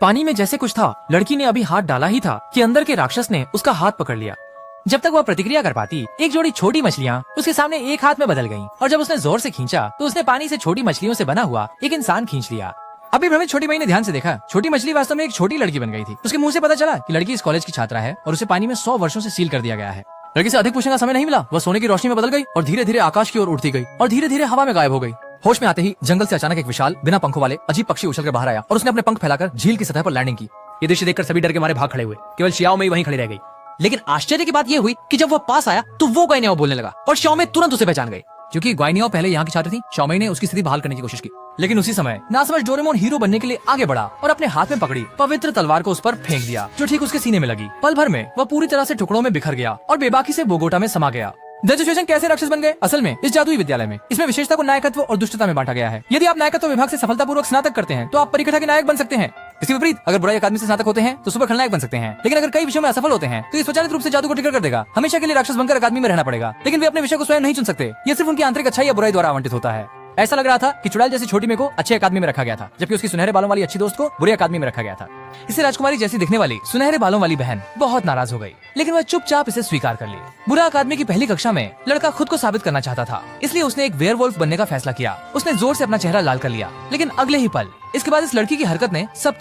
पानी में जैसे कुछ था। लड़की ने अभी हाथ डाला ही था कि अंदर के राक्षस ने उसका हाथ पकड़ लिया। जब तक वह प्रतिक्रिया कर पाती, एक जोड़ी छोटी मछलियाँ उसके सामने एक हाथ में बदल गईं, और जब उसने जोर से खींचा तो उसने पानी से छोटी मछलियों से बना हुआ एक इंसान खींच लिया। अभी भ्रमित छोटी मई ने ध्यान से देखा, छोटी मछली वास्तव में एक छोटी लड़की बन गई थी। उसके मुंह से पता चला कि लड़की इस कॉलेज की छात्रा है और उसे पानी में 100 वर्षों से सील कर दिया गया है। लड़की से अधिक पूछने का समय नहीं मिला, वह सोने की रोशनी में बदल गई और धीरे धीरे आकाश की ओर उड़ती गई और धीरे धीरे हवा में गायब हो गई। होश में आते ही जंगल से अचानक एक विशाल बिना पंखों वाले अजीब पक्षी उछलकर बाहर आया और उसने अपने पंख फैलाकर झील की सतह पर लैंडिंग की। ये दृश्य देखकर सभी डर के मारे भाग खड़े हुए। केवल शियाओ मई वहीं खड़ी रह गई। लेकिन आश्चर्य की बात यह हुई कि जब वह पास आया तो वो गायनियाओ बोलने लगा और शियाओ मई तुरंत उसे पहचान गई। क्योंकि गायनियाओ पहले यहाँ की छात्र थी, शियाओ मई ने उसकी स्थिति बहाल करने की कोशिश की। लेकिन उसी समय नासमझ डोरेमोन हीरो बनने के लिए आगे बढ़ा और अपने हाथ में पकड़ी पवित्र तलवार को उस पर फेंक दिया, जो ठीक उसके सीने में लगी। पल भर में वह पूरी तरह से टुकड़ों में बिखर गया और बेबाकी से बोगोटा में समा गया। दजोशेशन कैसे राक्षस बन गए? असल में इस जादुई विद्यालय में इसमें विशेषता को नायकत्व और दुष्टता में बांटा गया है। यदि आप नायकत्व विभाग से सफलतापूर्वक स्नातक करते हैं तो आप परिकथा के नायक बन सकते हैं। इसके विपरीत अगर बुराई अकादमी से स्नातक होते हैं तो सुपर खलनायक बन सकते हैं। लेकिन अगर कई विषयों में असफल होते हैं तो ये स्वचालित रूप से जादू को ट्रिगर कर देगा। हमेशा के लिए राक्षस बनकर अकादमी में रहना पड़ेगा, लेकिन वे अपने विषय को स्वयं नहीं चुन सकते। ये सिर्फ उनकी आंतरिक अच्छाई या बुराई द्वारा आवंटित होता है। ऐसा लग रहा था कि चुड़ैल जैसी छोटी में को अच्छे अकादमी में रखा गया था, जबकि उसकी सुनहरे बालों वाली अच्छी दोस्त को बुरी अकादमी में रखा गया था। इसे राजकुमारी जैसी दिखने वाली सुनहरे बालों वाली बहन बहुत नाराज हो गई, लेकिन वह चुपचाप इसे स्वीकार कर ली। बुरा अकादमी की पहली कक्षा में लड़का खुद को साबित करना चाहता था, इसलिए उसने एक वेयरवुल्फ बनने का फैसला किया। उसने जोर से अपना चेहरा लाल कर लिया, लेकिन अगले ही पल इसके बाद इस लड़की की हरकत ने सब